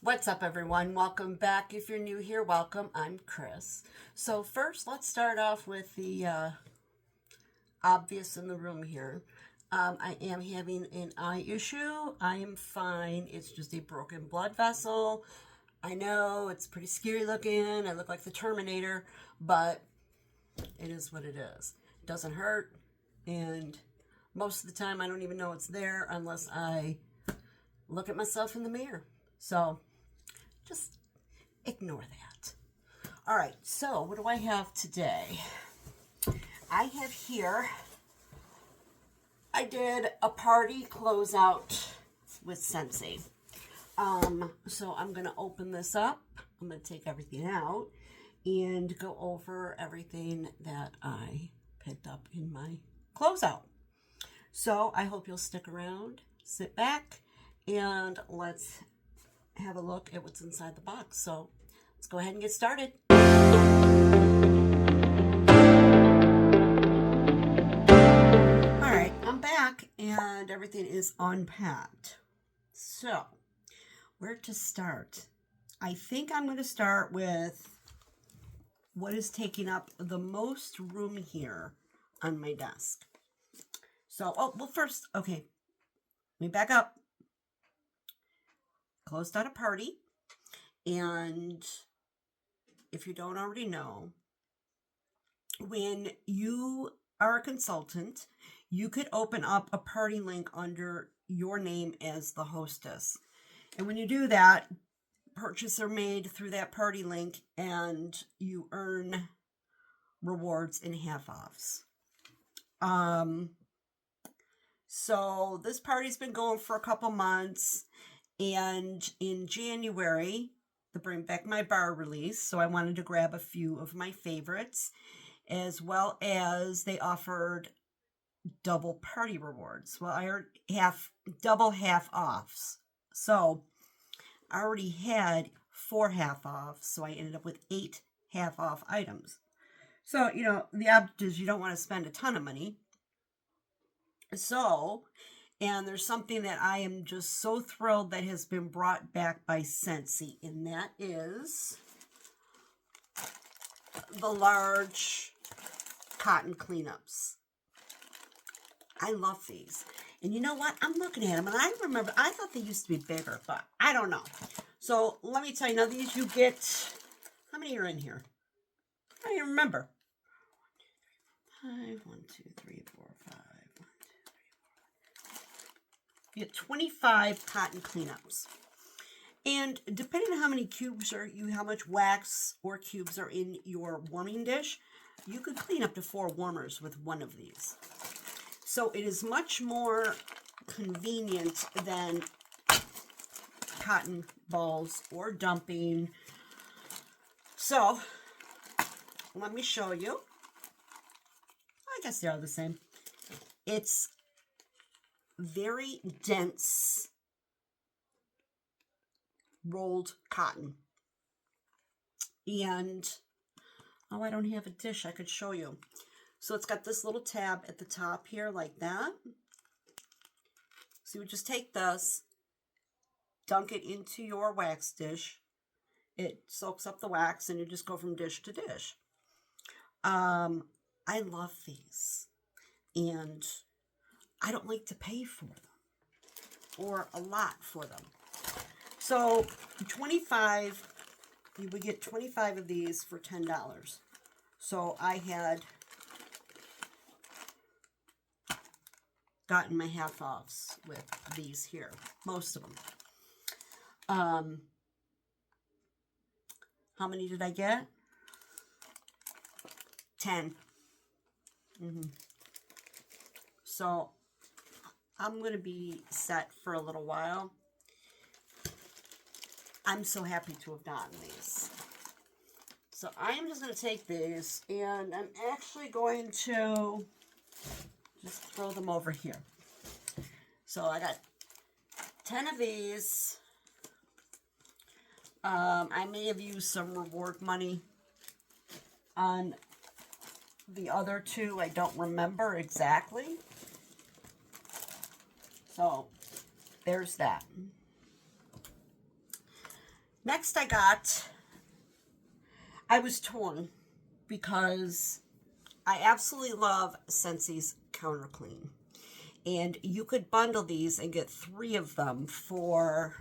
What's up, everyone? Welcome back. If you're new here, welcome. I'm Chris. So first, let's start off with the obvious in the room here. I am having an eye issue. I am fine. It's just a broken blood vessel. I know it's pretty scary looking. I look like the Terminator, but it is what it is. It doesn't hurt, and most of the time I don't even know it's there unless I look at myself in the mirror. So just ignore that. All right, so what do I have today? I have here, I did a party closeout with Scentsy. So I'm going to open this up. I'm going to take everything out and go over everything that I picked up in my closeout. So I hope you'll stick around, sit back, and let's have a look at what's inside the box. So let's go ahead and get started. All right, I'm back and everything is unpacked. So where to start? I think I'm going to start with what is taking up the most room here on my desk. So, well, first, okay, let me back up. Closed out a party, and if you don't already know, when you are a consultant, you could open up a party link under your name as the hostess. And when you do that, purchases are made through that party link, and you earn rewards and half-offs. So this party's been going for a couple months. And in January, the Bring Back My Bar release, so I wanted to grab a few of my favorites, as well as they offered double party rewards. Well, I already have double half-offs. So I already had 4 half-offs, so I ended up with 8 half-off items. So, you know, the object is you don't want to spend a ton of money. So... and there's something that I am just so thrilled that has been brought back by Scentsy, and that is the large cotton cleanups. I love these. And you know what? I'm looking at them, and I remember, I thought they used to be bigger, but I don't know. So let me tell you, now these you get, how many are in here? I don't even remember. 1, 2, 3, 4, 5. You get 25 cotton cleanups. And depending on how many cubes how much wax or cubes are in your warming dish, you could clean up to 4 warmers with one of these. So it is much more convenient than cotton balls or dumping. So let me show you. I guess they are the same. It's very dense rolled cotton, and I don't have a dish I could show you. So it's got this little tab at the top here like that. So you would just take this, dunk it into your wax dish. It soaks up the wax, and you just go from dish to dish. I love these, and I don't like to pay for them, or a lot for them. So 25, you would get 25 of these for $10. So I had gotten my half-offs with these here, most of them. How many did I get? 10. So I'm going to be set for a little while. I'm so happy to have gotten these. So I'm just going to take these, and I'm actually going to just throw them over here. So I got 10 of these. I may have used some reward money on the other 2. I don't remember exactly. So there's that. Next I was torn because I absolutely love Scentsy's Counter Clean. And you could bundle these and get 3 of them for,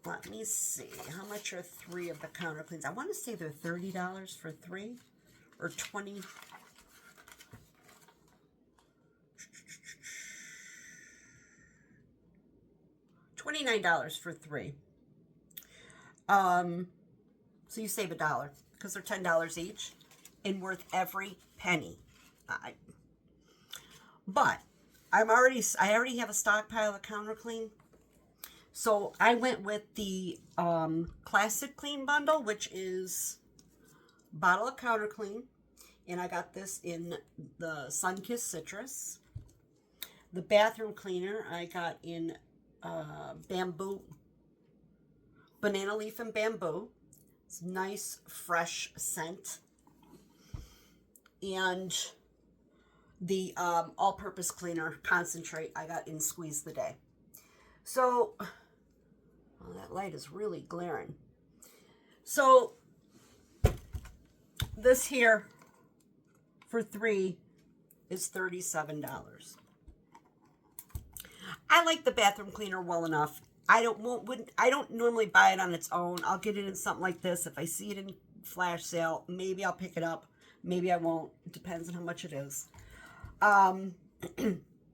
let me see, how much are 3 of the Counter Cleans? I want to say they're $30 for 3 or 20. $29 for 3. So you save $1 because they're $10 each and worth every penny. But I already have a stockpile of Counter Clean. So I went with the Classic Clean bundle, which is bottle of Counter Clean. And I got this in the Sunkissed Citrus. The bathroom cleaner I got in bamboo, banana leaf and bamboo. It's nice, fresh scent. And the all-purpose cleaner concentrate I got in Squeeze the Day. So, oh, that light is really glaring. So, this here for 3 is $37. I like the bathroom cleaner well enough. I don't normally buy it on its own. I'll get it in something like this. If I see it in flash sale, maybe I'll pick it up. Maybe I won't. It depends on how much it is. But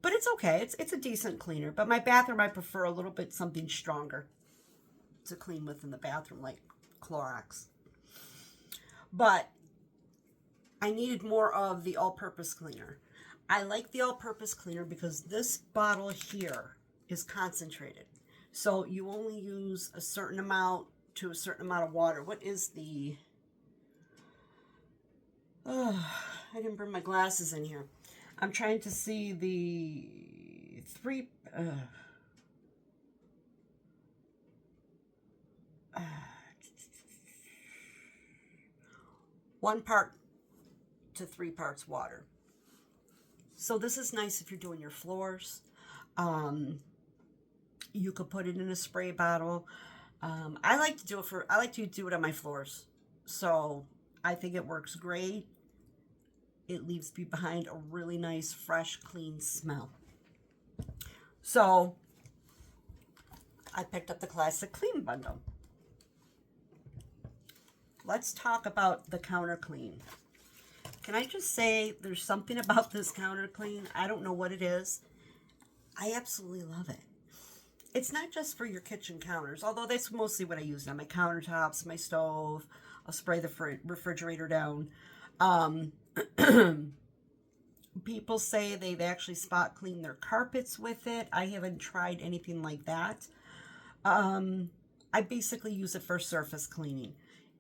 it's okay. It's a decent cleaner. But my bathroom, I prefer a little bit something stronger to clean with in the bathroom, like Clorox. But I needed more of the all-purpose cleaner. I like the all-purpose cleaner because this bottle here is concentrated. So you only use a certain amount to a certain amount of water. What is the... Oh, I didn't bring my glasses in here. I'm trying to see the 1 part to 3 parts water. So this is nice if you're doing your floors. You could put it in a spray bottle. I like to do it on my floors. So I think it works great. It leaves behind a really nice, fresh, clean smell. So I picked up the Classic Clean bundle. Let's talk about the Counter Clean. Can I just say there's something about this Counter Clean? I don't know what it is. I absolutely love it. It's not just for your kitchen counters, although that's mostly what I use on my countertops, my stove. I'll spray the refrigerator down. People say they've actually spot cleaned their carpets with it. I haven't tried anything like that. I basically use it for surface cleaning.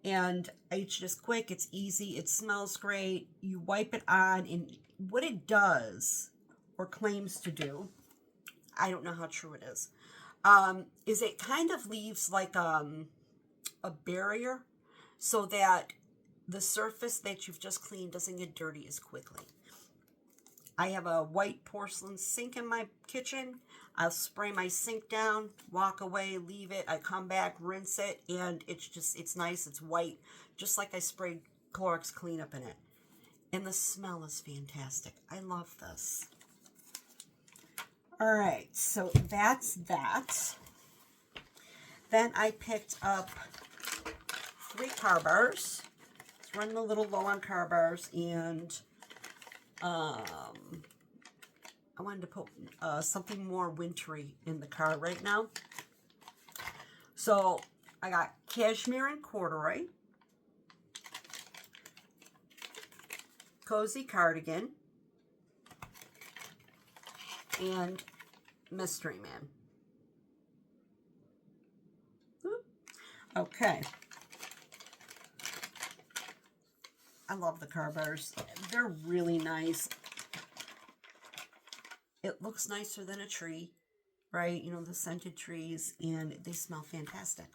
And it's just quick, it's easy, it smells great. You wipe it on, and what it does, or claims to do, I don't know how true it is it kind of leaves like a barrier so that the surface that you've just cleaned doesn't get dirty as quickly. I have a white porcelain sink in my kitchen. I'll spray my sink down, walk away, leave it. I come back, rinse it, and it's nice. It's white, just like I sprayed Clorox cleanup in it. And the smell is fantastic. I love this. All right, so that's that. Then I picked up 3 car bars. It's running a little low on car bars, and I wanted to put something more wintry in the car right now. So I got Cashmere Corduroy, Cozy Cardigan, and Mystery Man. Okay. I love the car bars. They're really nice. It looks nicer than a tree, right? You know, the scented trees, and they smell fantastic.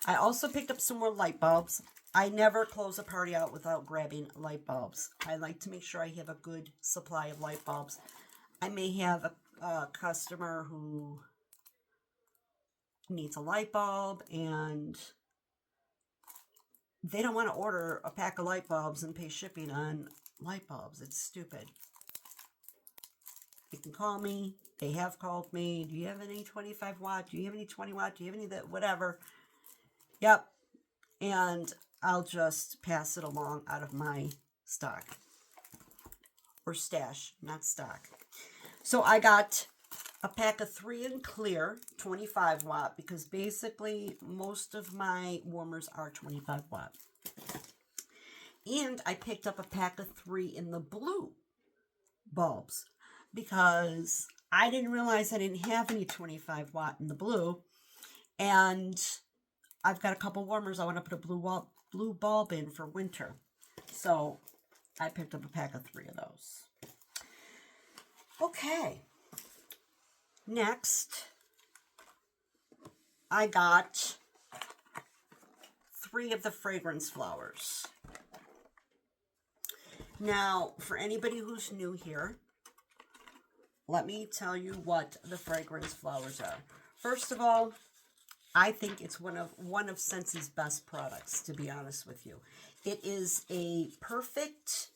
I also picked up some more light bulbs. I never close a party out without grabbing light bulbs. I like to make sure I have a good supply of light bulbs. I may have a customer who needs a light bulb, and they don't want to order a pack of light bulbs and pay shipping on light bulbs. It's stupid. You can call me. They have called me. Do you have any 25 watt? Do you have any 20 watt? Do you have any that, whatever? Yep. And I'll just pass it along out of my stock. Or stash, not stock. So I got a pack of 3 in clear, 25 watt, because basically most of my warmers are 25 watt. And I picked up a pack of 3 in the blue bulbs, because I didn't realize I didn't have any 25 watt in the blue. And I've got a couple warmers I want to put a blue bulb in for winter. So I picked up a pack of 3 of those. Okay. Next, I got 3 of the fragrance flowers. Now, for anybody who's new here, let me tell you what the fragrance flowers are. First of all, I think it's one of Scentsy's best products, to be honest with you. It is a perfect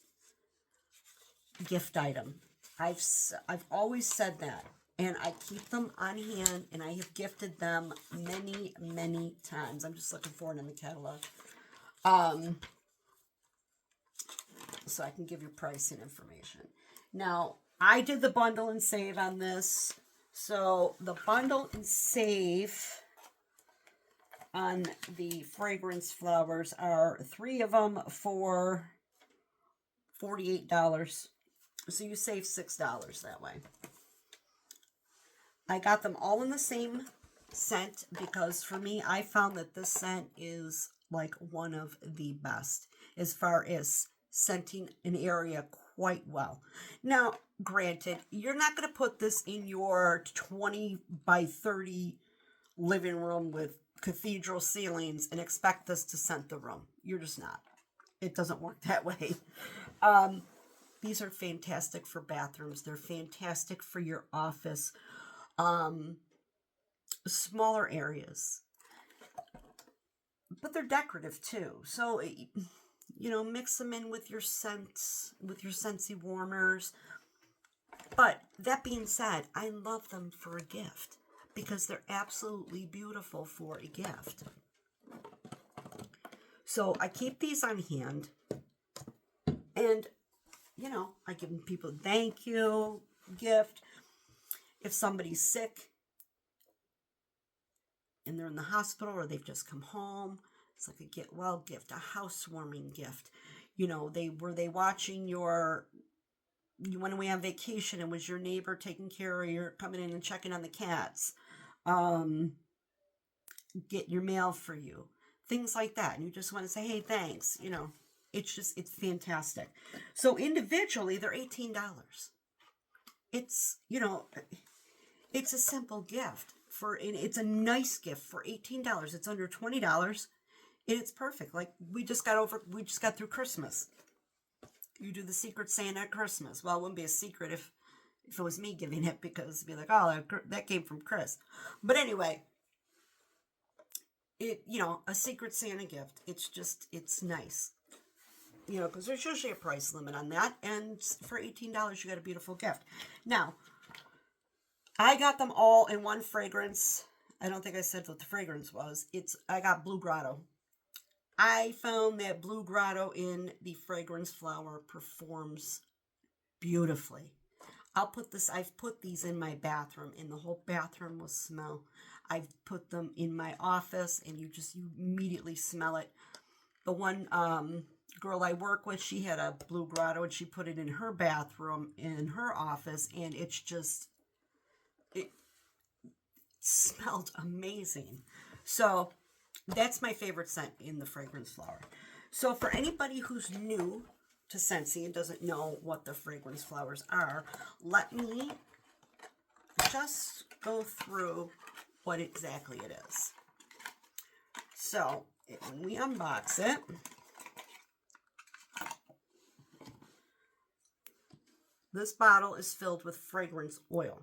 gift item. I've always said that, and I keep them on hand, and I have gifted them many, many times. I'm just looking for it in the catalog. So I can give you pricing information. Now, I did the bundle and save on this. So the bundle and save on the fragrance flowers are 3 of them for $48. So you save $6 that way. I got them all in the same scent because for me, I found that this scent is like one of the best as far as scenting an area quite well. Now, granted, you're not going to put this in your 20 by 30 living room with cathedral ceilings and expect this to scent the room. You're just not. It doesn't work that way. These are fantastic for bathrooms. They're fantastic for your office, smaller areas. But they're decorative too. So, you know, mix them in with your scents, with your Scentsy warmers. But that being said, I love them for a gift because they're absolutely beautiful for a gift. So I keep these on hand, and you know, I give people a thank you gift. If somebody's sick and they're in the hospital or they've just come home, it's like a get well gift, a housewarming gift. You know, were they watching you went away on vacation and was your neighbor taking care of your, coming in and checking on the cats, get your mail for you, things like that. And you just want to say, hey, thanks, you know. It's fantastic. So individually, they're $18. It's, you know, it's a simple gift and it's a nice gift for $18. It's under $20, and it's perfect. Like we just got through Christmas. You do the Secret Santa at Christmas. Well, it wouldn't be a secret if it was me giving it, because it'd be like, oh, that came from Chris. But anyway, you know, a Secret Santa gift. It's nice. You know, because there's usually a price limit on that. And for $18, you got a beautiful gift. Now, I got them all in one fragrance. I don't think I said what the fragrance was. I got Blue Grotto. I found that Blue Grotto in the fragrance flower performs beautifully. I've put these in my bathroom, and the whole bathroom will smell. I've put them in my office, and you immediately smell it. The one, girl I work with, she had a Blue Grotto and she put it in her bathroom in her office, and it smelled amazing. So that's my favorite scent in the fragrance flower. So for anybody who's new to Scentsy and doesn't know what the fragrance flowers are, let me just go through what exactly it is. So when we unbox it, this bottle is filled with fragrance oil.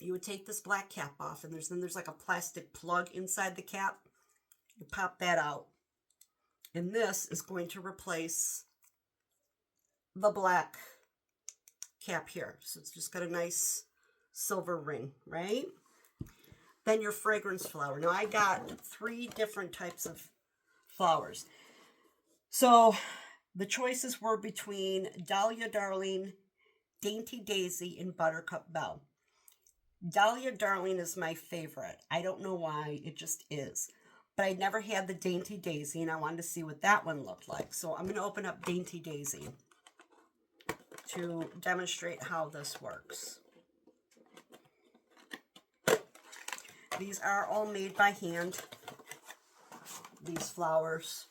you would take this black cap off, and there's like a plastic plug inside the cap. You pop that out. And this is going to replace the black cap here. So it's just got a nice silver ring, right? Then your fragrance flower. Now I got 3 different types of flowers. So the choices were between Dahlia Darling, Dainty Daisy, and Buttercup Bell. Dahlia Darling is my favorite. I don't know why, it just is. But I never had the Dainty Daisy, and I wanted to see what that one looked like. So I'm going to open up Dainty Daisy to demonstrate how this works. These are all made by hand, these flowers.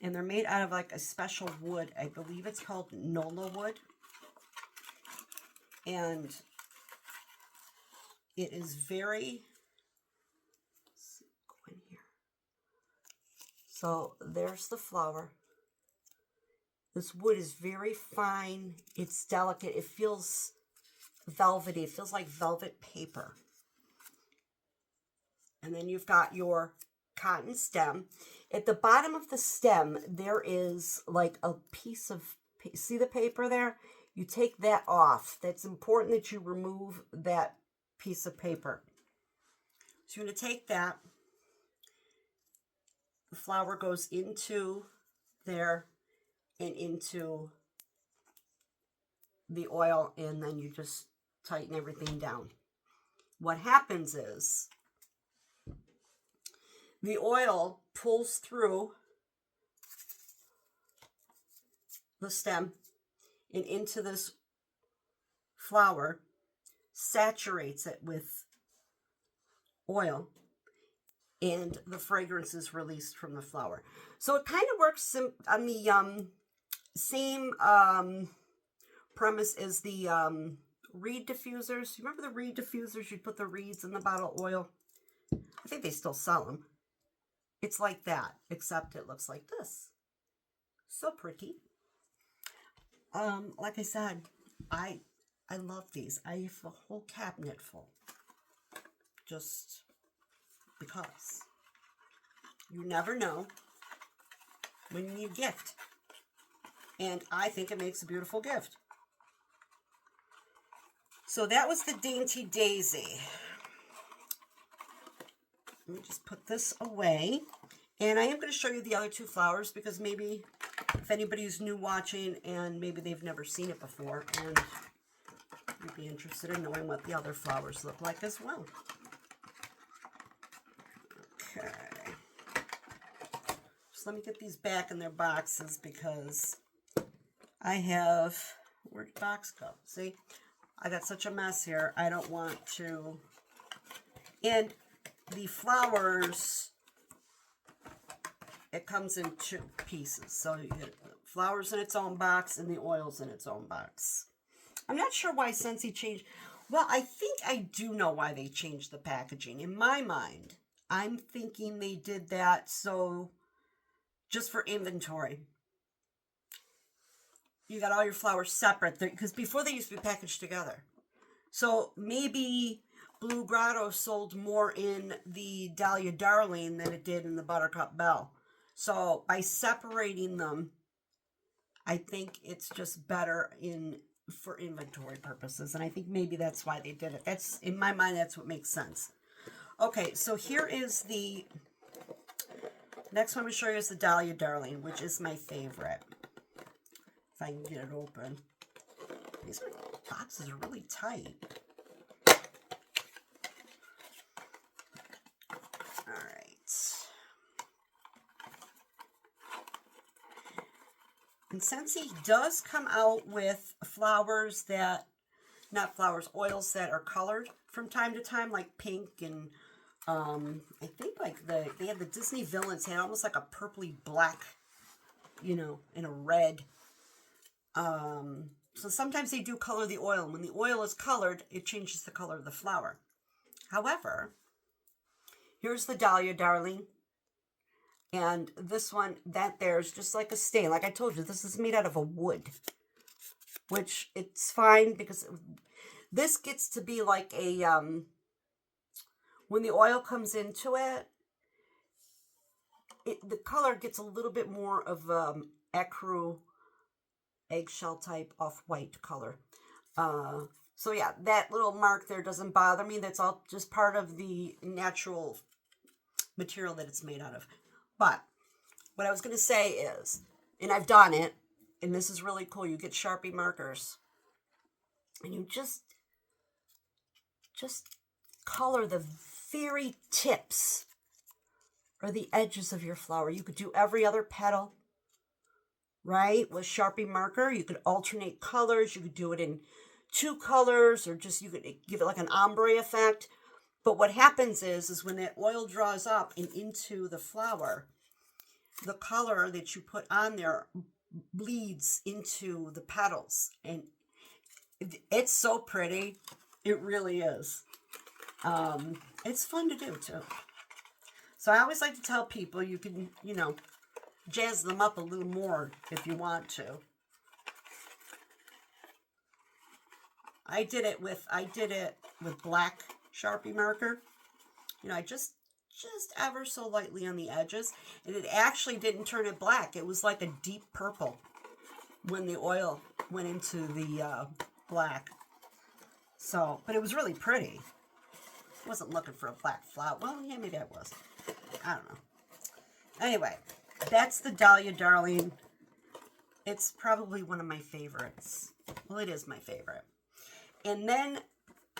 And they're made out of like a special wood. I believe it's called Nola wood. And it is very... Go in here. So there's the flower. This wood is very fine. It's delicate. It feels velvety. It feels like velvet paper. And then you've got your cotton stem. At the bottom of the stem, there is like a piece of, see the paper there? You take that off. That's important that you remove that piece of paper. So you're going to take that. The flower goes into there and into the oil, and then you just tighten everything down. What happens is the oil pulls through the stem and into this flower, saturates it with oil, and the fragrance is released from the flower. So it kind of works on the same premise as the reed diffusers. You remember the reed diffusers? You'd put the reeds in the bottle of oil. I think they still sell them. It's like that, except it looks like this. So pretty. Like I said, I love these. I have a whole cabinet full. Just because. You never know when you need a gift. And I think it makes a beautiful gift. So that was the Dainty Daisy. Let me just put this away. And I am going to show you the other 2 flowers because maybe if anybody's new watching and maybe they've never seen it before, and you'd be interested in knowing what the other flowers look like as well. Okay. Just let me get these back in their boxes because I have... Where'd the box go? See? I got such a mess here. I don't want to... And the flowers, it comes in 2 pieces. So you get the flowers in its own box and the oils in its own box. I'm not sure why Scentsy changed. Well, I think I do know why they changed the packaging. In my mind, I'm thinking they did that so just for inventory. You got all your flowers separate because before they used to be packaged together. So maybe Blue Grotto sold more in the Dahlia Darling than it did in the Buttercup Bell. So by separating them, I think it's just better for inventory purposes. And I think maybe that's why they did it. That's, in my mind, that's what makes sense. Okay, so here is the next one I'm going to show you is the Dahlia Darling, which is my favorite. If I can get it open. These boxes are really tight. And Scentsy does come out with flowers that, not flowers, oils that are colored from time to time, like pink and I think like they had the Disney villains had almost like a purpley black, you know, and a red. So sometimes they do color the oil, and when the oil is colored, it changes the color of the flower. However, here's the Dahlia Darling. And this one, that there is just like a stain. Like I told you, this is made out of a wood. Which, it's fine because This gets to be like a, when the oil comes into it, the color gets a little bit more of ecru, eggshell type off-white color. So yeah, that little mark there doesn't bother me. That's all just part of the natural material that it's made out of. But what I was going to say is, and I've done it, and this is really cool. You get Sharpie markers, and you just color the very tips or the edges of your flower. You could do every other petal, right, with Sharpie marker. You could alternate colors. You could do it in 2 colors, or just you could give it like an ombre effect. But what happens is when that oil draws up and into the flower, the color that you put on there bleeds into the petals, and it's so pretty. It really is. It's fun to do too. So I always like to tell people you can, you know, jazz them up a little more if you want to. I did it with black Sharpie marker. You know, I just ever so lightly on the edges, and it actually didn't turn it black. It was like a deep purple when the oil went into the black. So, but it was really pretty. I wasn't looking for a black flower. Well, yeah, maybe I was. I don't know. Anyway, that's the Dahlia Darling. It's probably one of my favorites. Well, it is my favorite. And then,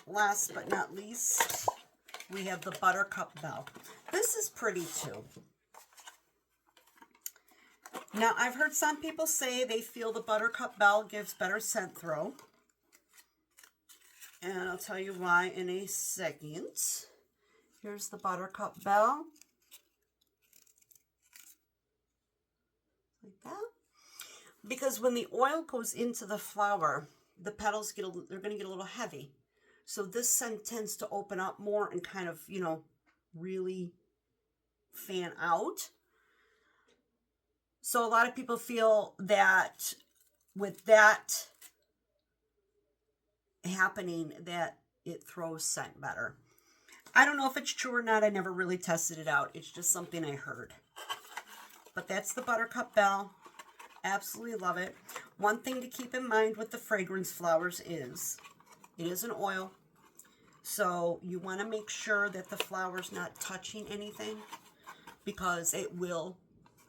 last but not least, we have the Buttercup Bell. This is pretty too. Now, I've heard some people say they feel the Buttercup Bell gives better scent throw. And I'll tell you why in a second. Here's the Buttercup Bell. Like that. Because when the oil goes into the flower, the petals they're going to get a little heavy. So this scent tends to open up more and kind of, you know, really fan out. So a lot of people feel that with that happening, that it throws scent better. I don't know if it's true or not. I never really tested it out. It's just something I heard. But that's the Buttercup Bell. Absolutely love it. One thing to keep in mind with the fragrance flowers is it is an oil. So you want to make sure that the flower's not touching anything, because it will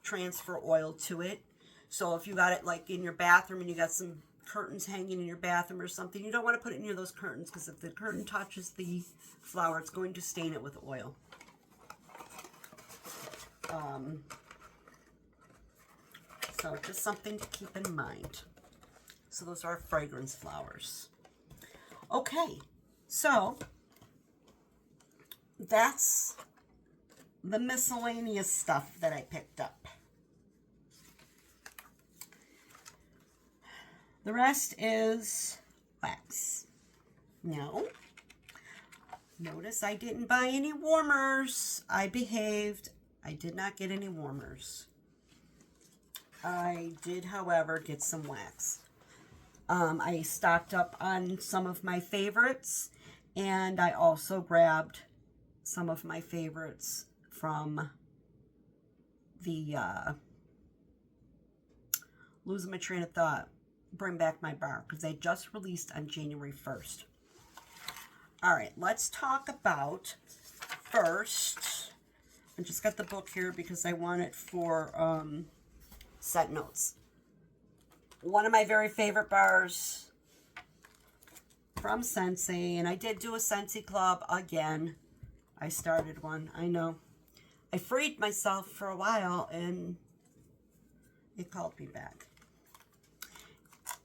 transfer oil to it. So if you got it like in your bathroom and you got some curtains hanging in your bathroom or something, you don't want to put it near those curtains, because if the curtain touches the flower, it's going to stain it with oil. So just something to keep in mind. So those are fragrance flowers. Okay, so that's the miscellaneous stuff that I picked up. The rest is wax. No. Notice I didn't buy any warmers. I behaved. I did not get any warmers. I did, however, get some wax. I stocked up on some of my favorites, and I also grabbed some of my favorites from the losing my train of thought, Bring Back My Bar, because they just released on January 1st. All right, let's talk about first. I just got the book here because I want it for scent notes. One of my very favorite bars from Scentsy, and I did do a Scentsy club again. I started one, I know. I freed myself for a while, and it called me back.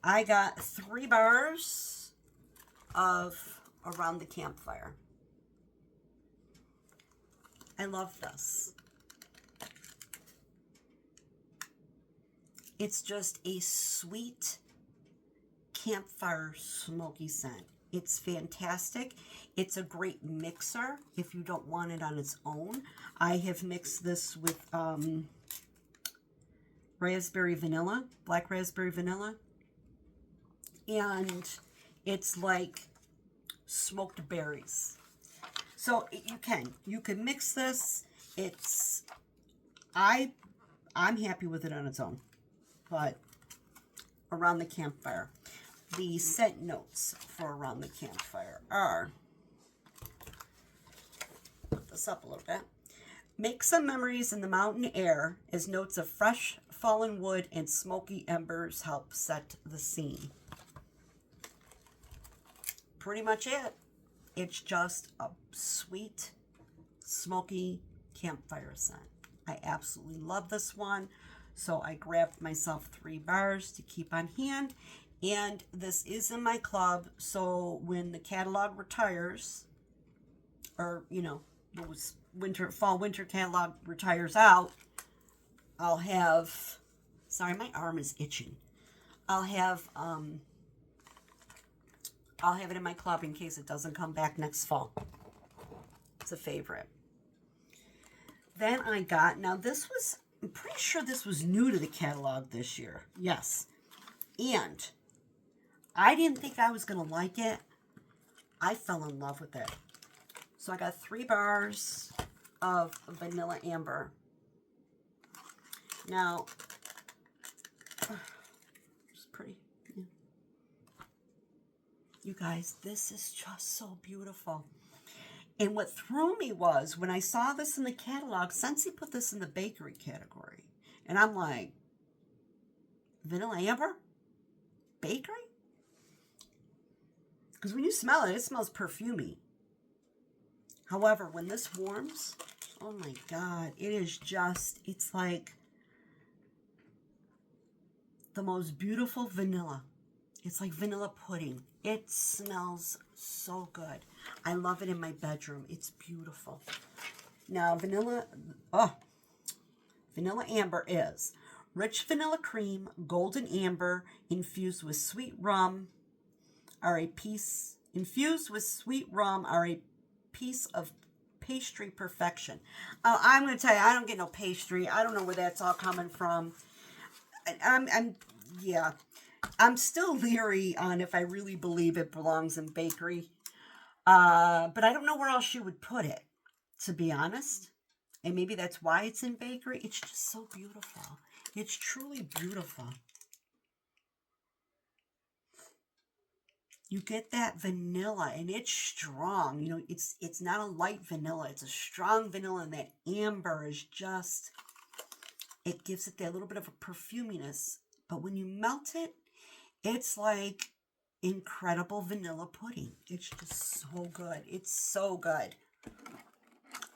I got 3 bars of Around the Campfire. I love this. It's just a sweet campfire smoky scent. It's fantastic. It's a great mixer if you don't want it on its own. I have mixed this with raspberry vanilla, black raspberry vanilla. And it's like smoked berries. So you can mix this. I'm happy with it on its own, but around the campfire. The scent notes for around the campfire are, put this up a little bit. Make some memories in the mountain air as notes of fresh fallen wood and smoky embers help set the scene. Pretty much it. It's just a sweet, smoky campfire scent. I absolutely love this one. So I grabbed myself 3 bars to keep on hand. And this is in my club. So when the catalog retires, or, you know, those fall winter catalog retires out, I'll have, sorry, my arm is itching. I'll have it in my club in case it doesn't come back next fall. It's a favorite. Then I got, now this was, I'm pretty sure this was new to the catalog this year. Yes. And I didn't think I was going to like it. I fell in love with it. So I got 3 bars of vanilla amber. Now, it's pretty. Yeah. You guys, this is just so beautiful. And what threw me was when I saw this in the catalog, Scentsy put this in the bakery category. And I'm like, vanilla amber? Bakery? Because when you smell it, it smells perfumey. However, when this warms, oh my God, it is just, it's like the most beautiful vanilla. It's like vanilla pudding. It smells so good. I love it in my bedroom. It's beautiful. Now, vanilla amber is rich vanilla cream, golden amber, infused with sweet rum are a piece of pastry perfection. I'm going to tell you, I don't get no pastry. I don't know where that's all coming from. I'm still leery on if I really believe it belongs in bakery. But I don't know where else you would put it, to be honest. And maybe that's why it's in bakery. It's just so beautiful. It's truly beautiful. You get that vanilla, and it's strong. You know, it's not a light vanilla. It's a strong vanilla, and that amber is just, it gives it that little bit of a perfuminess. But when you melt it, it's like incredible vanilla pudding. It's just so good. It's so good.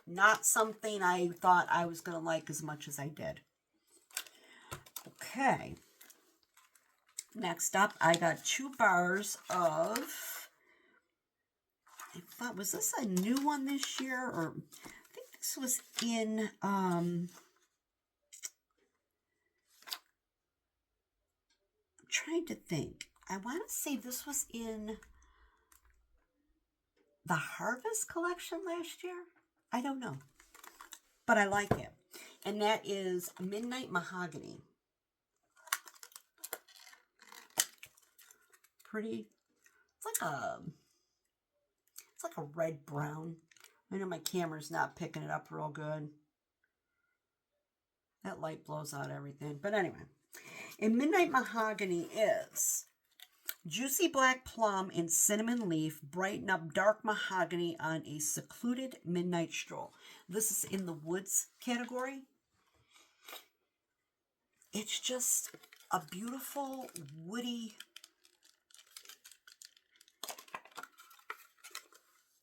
Not something I thought I was going to like as much as I did. Okay. Next up, I got 2 bars of, I thought, was this a new one this year? Or I think this was in, I'm trying to think. I want to say this was in the Harvest collection last year. I don't know. But I like it. And that is Midnight Mahogany. Pretty. It's like a red brown. I know my camera's not picking it up real good. That light blows out everything. But anyway. And Midnight Mahogany is juicy black plum and cinnamon leaf brighten up dark mahogany on a secluded midnight stroll. This is in the woods category. It's just a beautiful woody,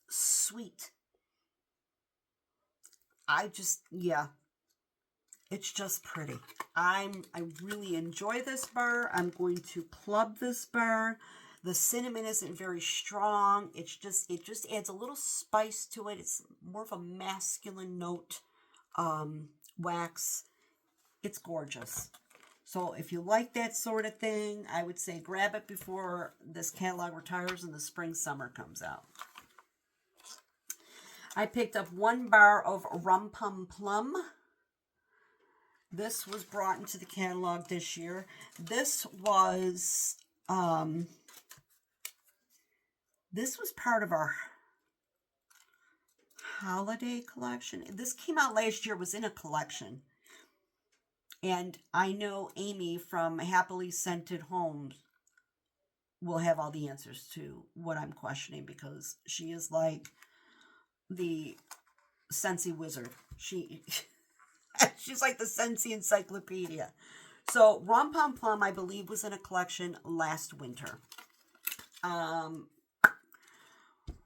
sweet. It's just pretty. I really enjoy this bar. I'm going to club this bar. The cinnamon isn't very strong. It just adds a little spice to it. It's more of a masculine note wax. It's gorgeous. So if you like that sort of thing, I would say grab it before this catalog retires and the spring summer comes out. I picked up 1 bar of ROM Plum Plum. This was brought into the catalog this year. This This was part of our holiday collection. This came out last year, was in a collection. And I know Amy from Happily Scented Homes will have all the answers to what I'm questioning, because she is like the Scentsy wizard. She's like the Scentsy encyclopedia. So ROM Plum Plum, I believe, was in a collection last winter.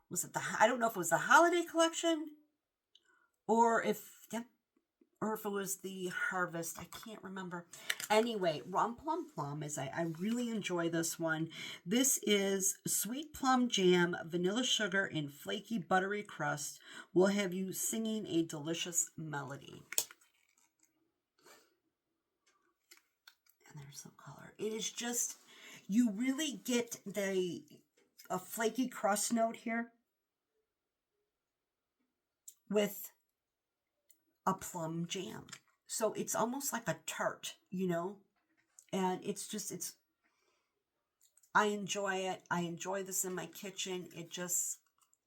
Was it I don't know if it was the holiday collection or if it was the harvest. I can't remember. Anyway, ROM Plum Plum is, I really enjoy this one. This is sweet plum jam, vanilla sugar, and flaky buttery crust will have you singing a delicious melody. And there's some color. It is just, you really get a flaky crust note here with a plum jam. So it's almost like a tart, you know? And it's I enjoy it. I enjoy this in my kitchen. It's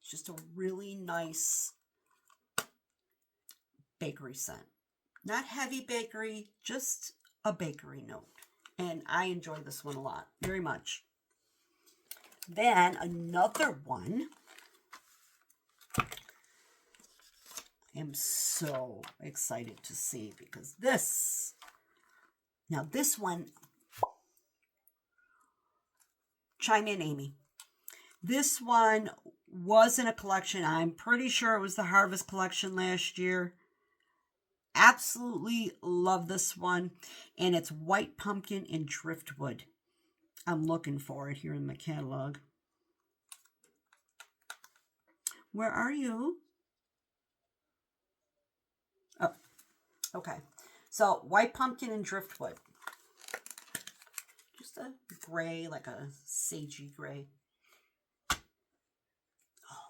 just a really nice bakery scent. Not heavy bakery, just a bakery note. And I enjoy this one a lot, very much. Then another one. I am so excited to see, because this one, chime in, Amy. This one was in a collection. I'm pretty sure it was the Harvest collection last year. Absolutely love this one. And it's white pumpkin and driftwood. I'm looking for it here in my catalog. Where are you? Oh, okay. So white pumpkin and driftwood. Just a gray, like a sagey gray. Oh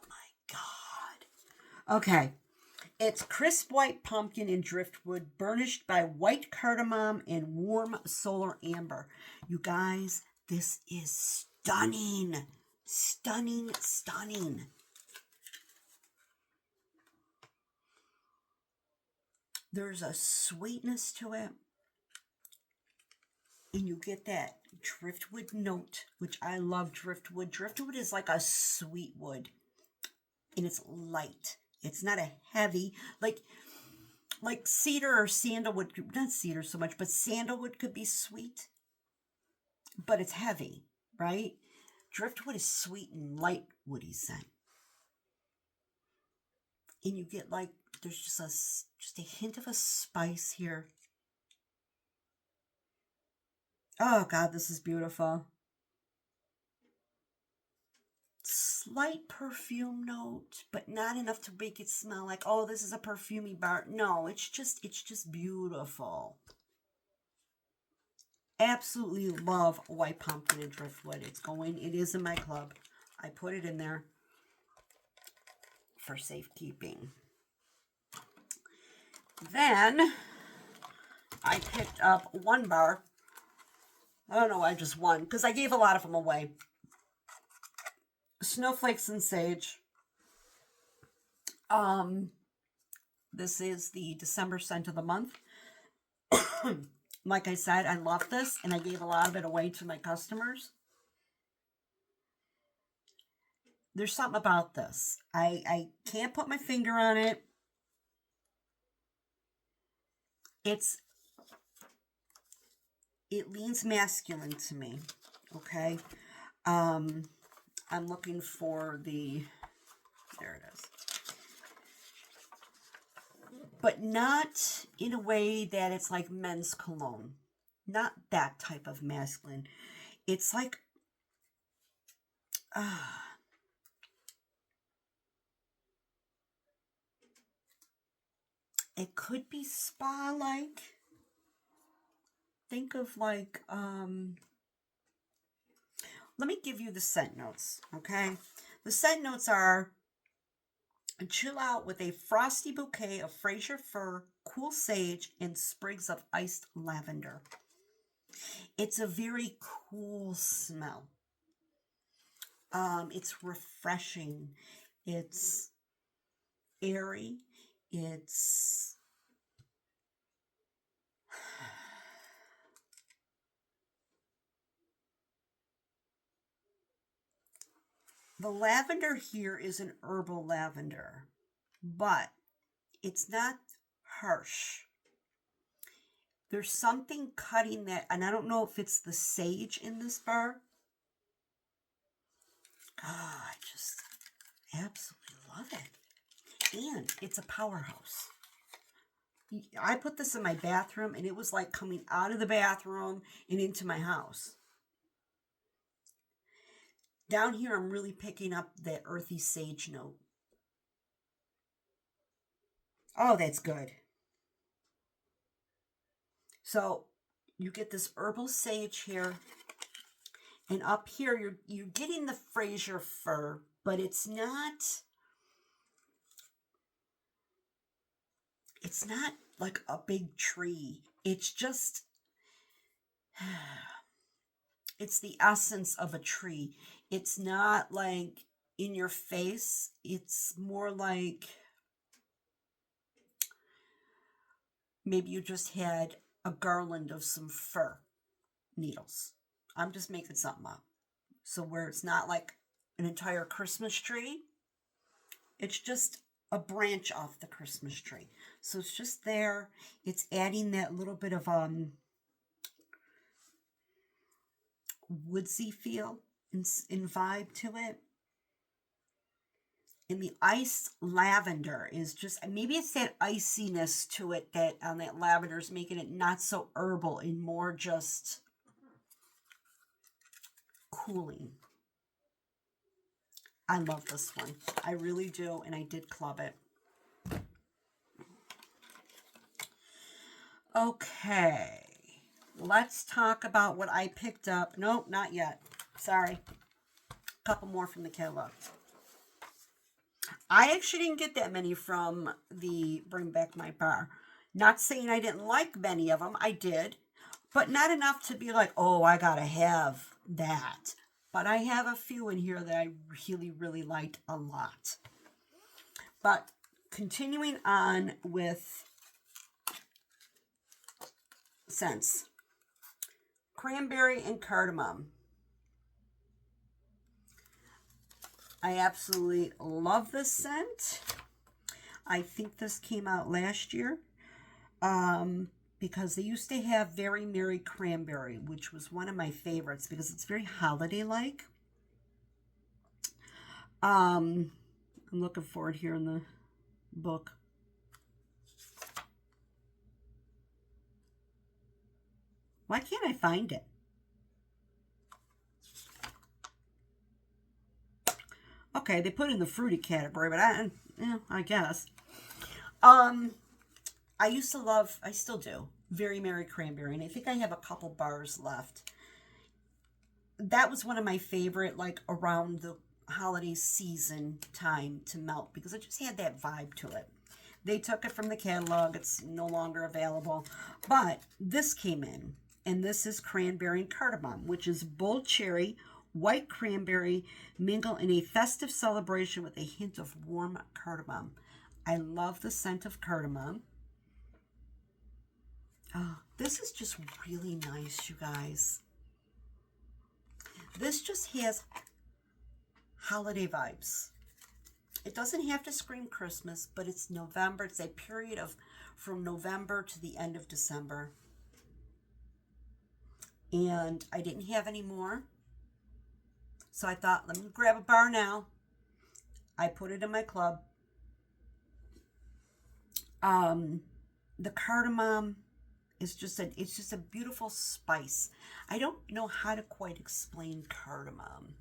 my God. Okay. It's crisp white pumpkin and driftwood, burnished by white cardamom and warm solar amber. You guys, this is stunning. Stunning, stunning. There's a sweetness to it. And you get that driftwood note, which I love driftwood. Driftwood is like a sweet wood. And it's light. It's not a heavy, like cedar or sandalwood, not cedar so much, but sandalwood could be sweet, but it's heavy, right? Driftwood is sweet and light woody scent. And you get like, there's just a hint of a spice here. Oh God, this is beautiful. Slight perfume note, but not enough to make it smell like, oh, this is a perfumey bar. No, it's just beautiful. Absolutely love white pumpkin and driftwood. It is in my club. I put it in there for safekeeping. Then I picked up one bar. I don't know why just one, because I gave a lot of them away. Snowflakes and Sage. This is the December scent of the month. Like I said, I love this, and I gave a lot of it away to my customers. There's something about this. I can't put my finger on it. It leans masculine to me, okay? I'm looking for there it is. But not in a way that it's like men's cologne. Not that type of masculine. It's like, it could be spa-like. Think of like, let me give you the scent notes, okay? The scent notes are: chill out with a frosty bouquet of Frasier Fur, cool sage, and sprigs of iced lavender. It's a very cool smell. It's refreshing. It's airy. It's the lavender here is an herbal lavender, but it's not harsh. There's something cutting that, and I don't know if it's the sage in this bar. I just absolutely love it. And it's a powerhouse. I put this in my bathroom, and it was like coming out of the bathroom and into my house. Down here, I'm really picking up that earthy sage note. Oh, that's good. So you get this herbal sage here. And up here, you're getting the Frasier Fur, but it's not like a big tree. It's just, it's the essence of a tree. It's not like in your face. It's more like maybe you just had a garland of some fir needles. I'm just making something up. So where it's not like an entire Christmas tree, it's just a branch off the Christmas tree. So it's just there. It's adding that little bit of woodsy feel and vibe to it. And the iced lavender is just, maybe it's that iciness to it that on that lavender is making it not so herbal and more just cooling. I love this one. I really do, and I did club it. Okay, let's talk about what I picked up. Nope, not yet. Sorry. A couple more from the catalog. I actually didn't get that many from the Bring Back My Bar. Not saying I didn't like many of them. I did. But not enough to be like, oh, I gotta have that. But I have a few in here that I really, really liked a lot. But continuing on with scents. Cranberry and Cardamom. I absolutely love this scent. I think this came out last year. Because they used to have Very Merry Cranberry, which was one of my favorites because it's very holiday-like. I'm looking for it here in the book. Why can't I find it? Okay, they put it in the fruity category, but I guess. I used to love, I still do, Very Merry Cranberry, and I think I have a couple bars left. That was one of my favorite, like, around the holiday season time to melt, because it just had that vibe to it. They took it from the catalog. It's no longer available. But this came in, and this is Cranberry and Cardamom, which is bold cherry, white cranberry, mingle in a festive celebration with a hint of warm cardamom. I love the scent of cardamom. Oh, this is just really nice, you guys. This just has holiday vibes. It doesn't have to scream Christmas, but it's November. It's a period of from November to the end of December. And I didn't have any more. So I thought, let me grab a bar now. I put it in my club. The cardamom is just it's just a beautiful spice. I don't know how to quite explain cardamom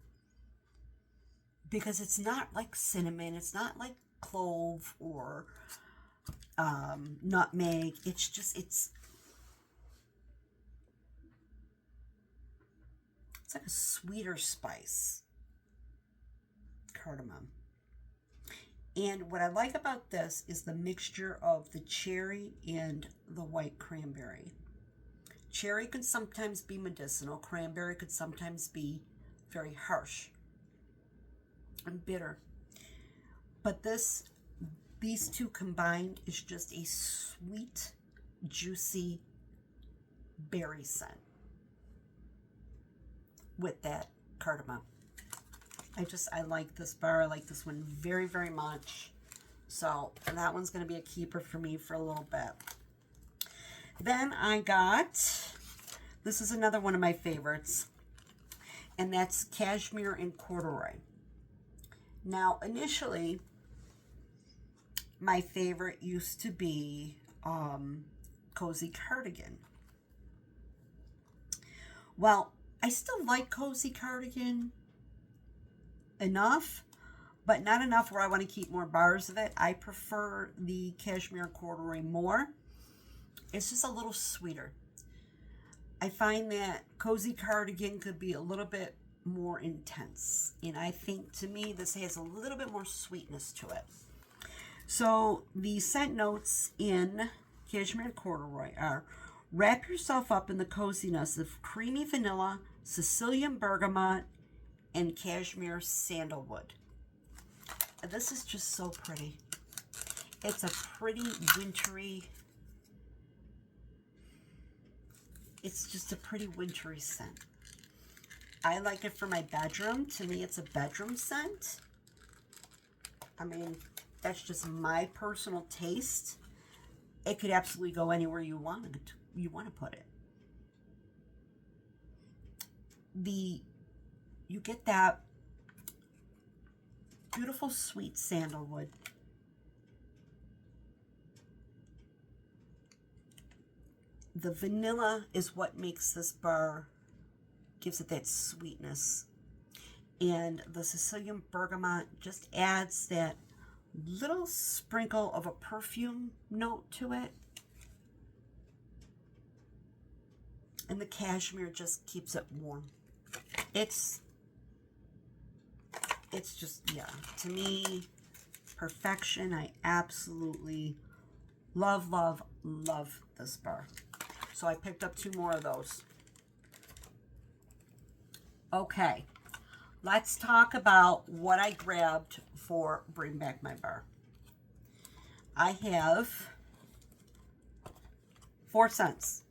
because it's not like cinnamon, it's not like clove or nutmeg. It's just it's like a sweeter spice. Cardamom. And what I like about this is the mixture of the cherry and the white cranberry. Cherry can sometimes be medicinal. Cranberry could sometimes be very harsh. and bitter. But these two combined is just a sweet, juicy berry scent with that cardamom. I like this bar. I like this one very, very much. So that one's going to be a keeper for me for a little bit. Then I got, this is another one of my favorites, and that's Cashmere and Corduroy. Now, initially, my favorite used to be Cozy Cardigan. Well, I still like Cozy Cardigan enough, but not enough where I want to keep more bars of it. I prefer the Cashmere Corduroy more. It's just a little sweeter. I find that Cozy Cardigan could be a little bit more intense, and I think, to me, this has a little bit more sweetness to it. So the scent notes in Cashmere Corduroy are: wrap yourself up in the coziness of creamy vanilla, Sicilian bergamot, and cashmere sandalwood. This is just so pretty. It's a pretty wintry, it's just a pretty wintry scent. I like it for my bedroom. To me, it's a bedroom scent. I mean, that's just my personal taste. It could absolutely go anywhere you want to put it. You get that beautiful sweet sandalwood. The vanilla is what makes this bar, gives it that sweetness. And the Sicilian bergamot just adds that little sprinkle of a perfume note to it. And the cashmere just keeps it warm. It's just, yeah, to me, perfection. I absolutely love, love, love this bar. So I picked up 2 more of those. Okay, let's talk about what I grabbed for Bring Back My Bar. I have 4 scents.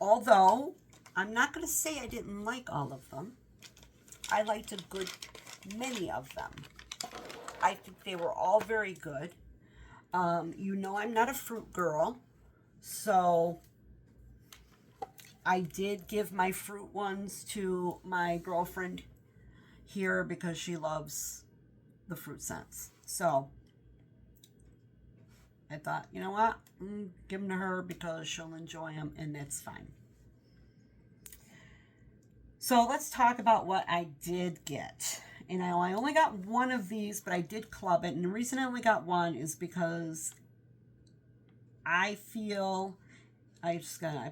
Although, I'm not going to say I didn't like all of them. I liked a good many of them. I think they were all very good. You know I'm not a fruit girl, so I did give my fruit ones to my girlfriend here because she loves the fruit scents. So I thought, you know what? Give them to her because she'll enjoy them, and that's fine. So let's talk about what I did get. And I only got 1 of these, but I did club it. And the reason I only got 1 is because I feel, I'm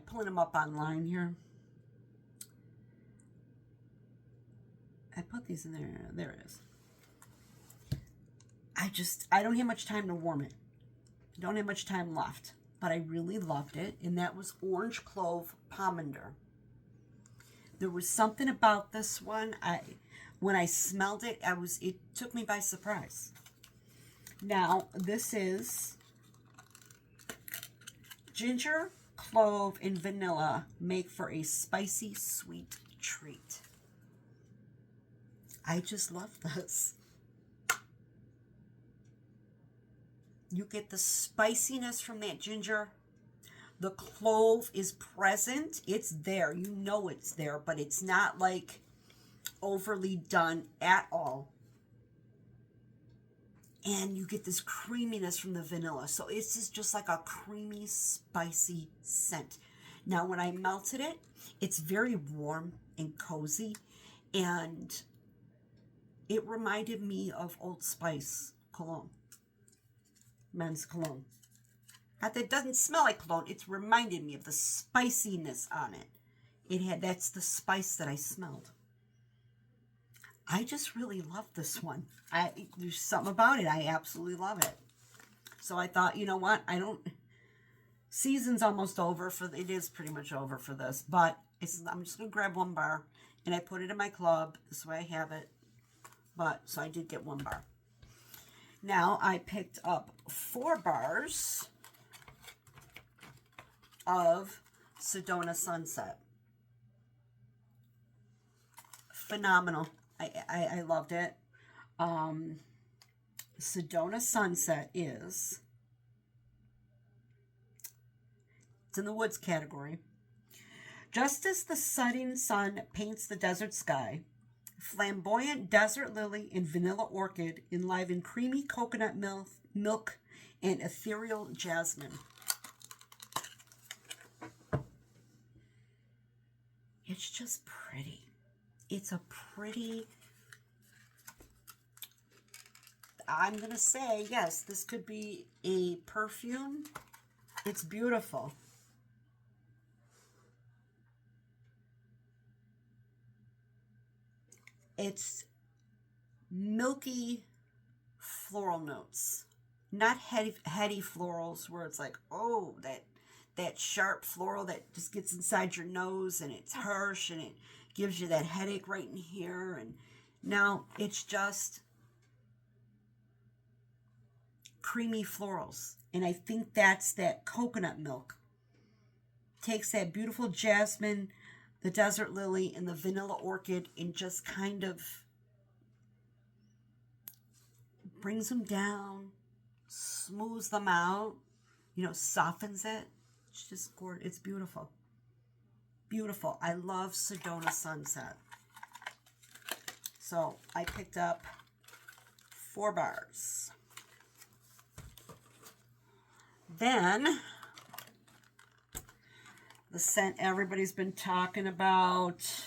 pulling them up online here. I put these in there. There it is. I don't have much time to warm it. I don't have much time left. But I really loved it. And that was Orange Clove Pomander. There was something about this one. When I smelled it, it took me by surprise. Now, this is ginger, clove, and vanilla make for a spicy, sweet treat. I just love this. You get the spiciness from that ginger. The clove is present. It's there. You know it's there, but it's not like overly done at all. And you get this creaminess from the vanilla. So it's just like a creamy, spicy scent. Now, when I melted it, it's very warm and cozy. And it reminded me of Old Spice cologne. Men's cologne. Not that it doesn't smell like cologne. It's reminded me of the spiciness on it. That's the spice that I smelled. I just really love this one. There's something about it. I absolutely love it. So I thought, you know what? Season's almost over it is pretty much over for this, but I'm just going to grab 1 bar And I put it in my club. This way I have it. But, so I did get 1 bar. Now, I picked up 4 bars of Sedona Sunset. Phenomenal. I loved it. Sedona Sunset is, it's in the woods category. Just as the setting sun paints the desert sky, flamboyant desert lily and vanilla orchid enliven creamy coconut milk and ethereal jasmine. It's just pretty. It's a pretty, I'm going to say, yes, this could be a perfume. It's beautiful. It's milky floral notes. Not heady florals where it's like, oh, that sharp floral that just gets inside your nose and it's harsh and it gives you that headache right in here. And now it's just creamy florals. And I think that's that coconut milk. Takes that beautiful jasmine, the desert lily, and the vanilla orchid and just kind of brings them down, smooths them out, you know, softens it. It's just gorgeous. It's beautiful. Beautiful. I love Sedona Sunset. So I picked up 4 bars. Then the scent everybody's been talking about,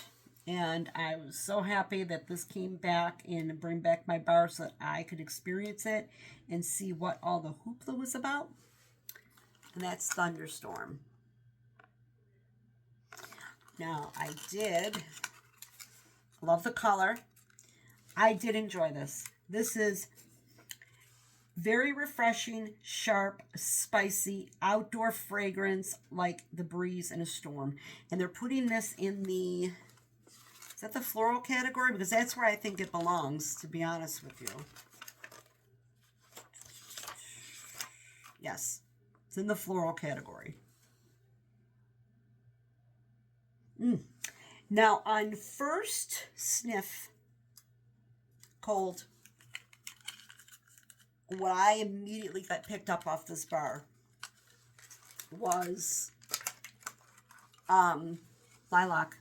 and I was so happy that this came back and bring back my bar so that I could experience it and see what all the hoopla was about. And that's Thunderstorm. Now, I did love the color. I did enjoy this. This is very refreshing, sharp, spicy, outdoor fragrance like the breeze in a storm. And they're putting this in the, is that the floral category? Because that's where I think it belongs, to be honest with you. Yes, it's in the floral category. Now, on first sniff, cold, what I immediately got picked up off this bar was lilac.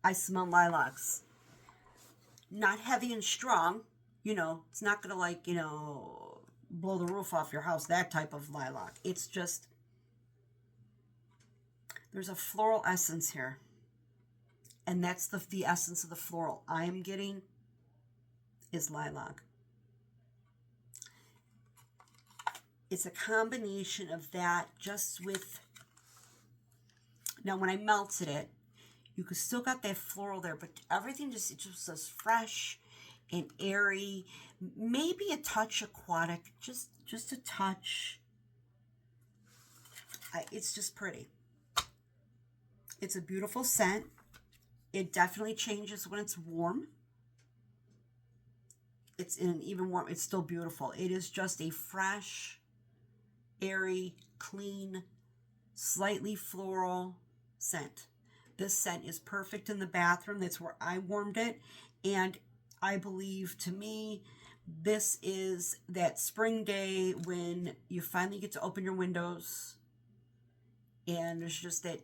I smell lilacs. Not heavy and strong, you know, it's not going to, like, you know, blow the roof off your house, that type of lilac. It's just, there's a floral essence here. And that's the essence of the floral I am getting is lilac. It's a combination of that just with, now when I melted it, you could still got that floral there, but everything just, it just says fresh and airy, maybe a touch aquatic, just a touch. It's just pretty. It's a beautiful scent. It definitely changes when it's warm. It's in an even warm, it's still beautiful. It is just a fresh, airy, clean, slightly floral scent. This scent is perfect in the bathroom. That's where I warmed it. And I believe, to me, this is that spring day when you finally get to open your windows and there's just that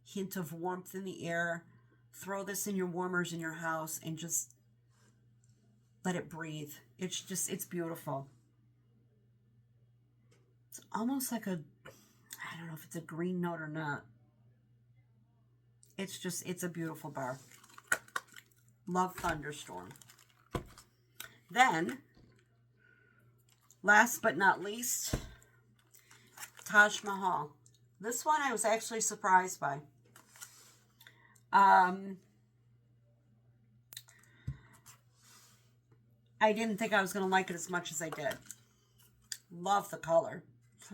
hint of warmth in the air. Throw this in your warmers in your house and just let it breathe. It's just, it's beautiful. It's almost like a, I don't know if it's a green note or not. It's just, it's a beautiful bar. Love Thunderstorm. Then, last but not least, Taj Mahal. This one I was actually surprised by. I didn't think I was going to like it as much as I did. Love the color.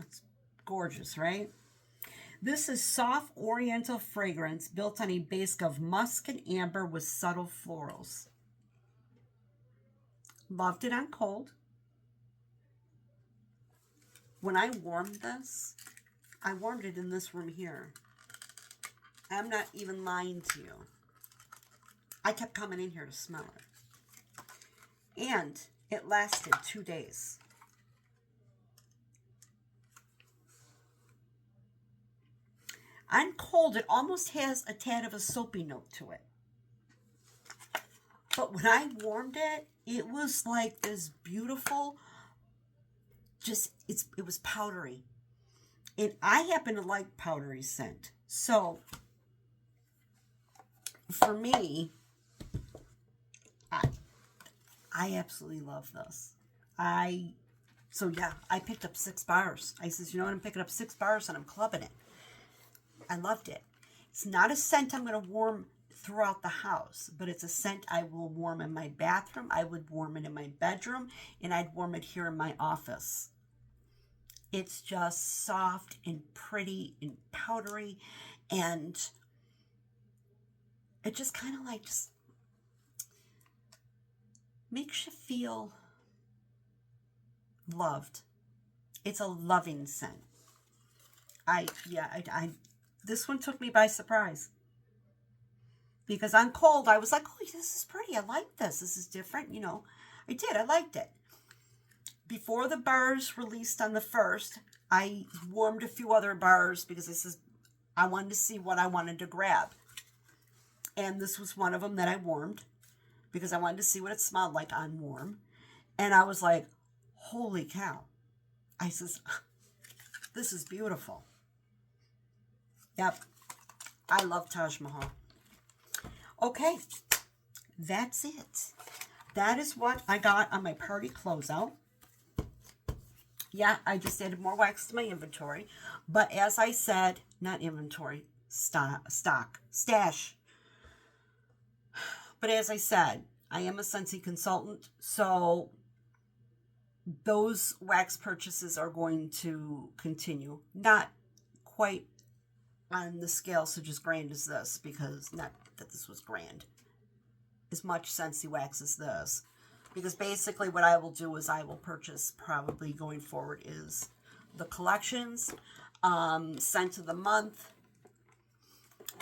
It's gorgeous, right? This is soft oriental fragrance built on a base of musk and amber with subtle florals. Loved it on cold. When I warmed this, I warmed it in this room here. I'm not even lying to you. I kept coming in here to smell it. And it lasted 2 days. On cold, it almost has a tad of a soapy note to it. But when I warmed it, it was like this beautiful, it was powdery. And I happen to like powdery scent. So, for me, I absolutely love this. So yeah, I picked up 6 bars. I says, you know what, I'm picking up 6 bars and I'm clubbing it. I loved it. It's not a scent I'm going to warm throughout the house, but it's a scent I will warm in my bathroom. I would warm it in my bedroom, and I'd warm it here in my office. It's just soft and pretty and powdery, and it just kind of like just makes you feel loved. It's a loving scent. This one took me by surprise. Because on cold, I was like, oh, this is pretty. I like this. This is different. You know, I did. I liked it. Before the bars released on the 1st, I warmed a few other bars because I wanted to see what I wanted to grab. And this was one of them that I warmed because I wanted to see what it smelled like on warm. And I was like, holy cow. I says, this is beautiful. Yep. I love Taj Mahal. Okay. That's it. That is what I got on my party closeout. Yeah, I just added more wax to my inventory. But as I said, not inventory, stash. But as I said, I am a Scentsy consultant, so those wax purchases are going to continue. Not quite on the scale such as grand as this, because not that this was grand. As much Scentsy wax as this. Because basically what I will do is I will purchase probably going forward is the collections, scent of the month,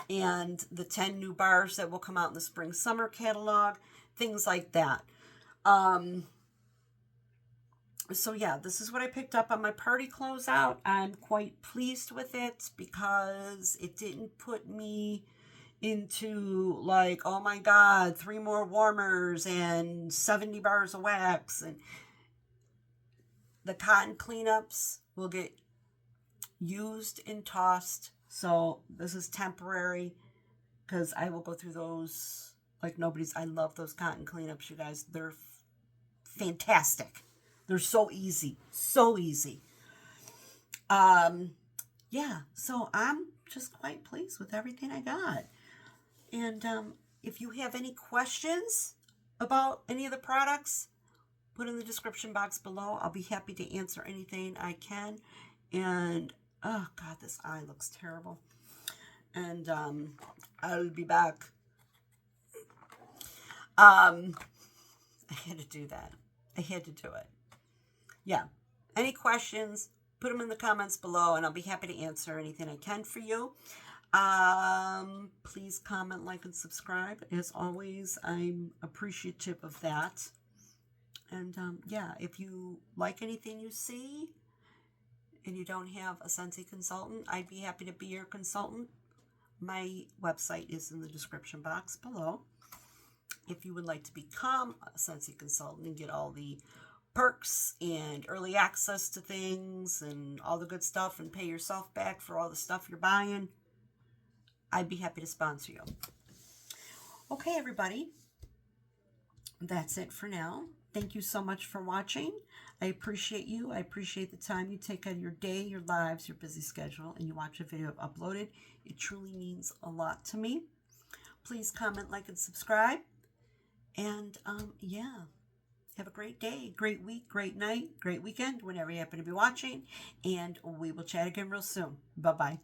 and the 10 new bars that will come out in the spring summer catalog, things like that. So yeah, this is what I picked up on my party closeout. I'm quite pleased with it because it didn't put me into like, oh my God, 3 more warmers and 70 bars of wax. And the cotton cleanups will get used and tossed. So this is temporary because I will go through those like nobody's. I love those cotton cleanups, you guys. They're fantastic. They're so easy. So easy. Yeah, so I'm just quite pleased with everything I got. And if you have any questions about any of the products, put in the description box below. I'll be happy to answer anything I can. And, oh, God, this eye looks terrible. And I'll be back. I had to do that. I had to do it. Yeah. Any questions, put them in the comments below, and I'll be happy to answer anything I can for you. Please comment, like, and subscribe. As always, I'm appreciative of that. And, yeah, if you like anything you see and you don't have a Scentsy consultant, I'd be happy to be your consultant. My website is in the description box below. If you would like to become a Scentsy consultant and get all the perks and early access to things and all the good stuff and pay yourself back for all the stuff you're buying, I'd be happy to sponsor you. Okay, everybody. That's it for now. Thank you so much for watching. I appreciate you. I appreciate the time you take out of your day, your lives, your busy schedule, and you watch a video I've uploaded. It truly means a lot to me. Please comment, like, and subscribe. And, yeah. Have a great day, great week, great night, great weekend, whenever you happen to be watching. And we will chat again real soon. Bye-bye.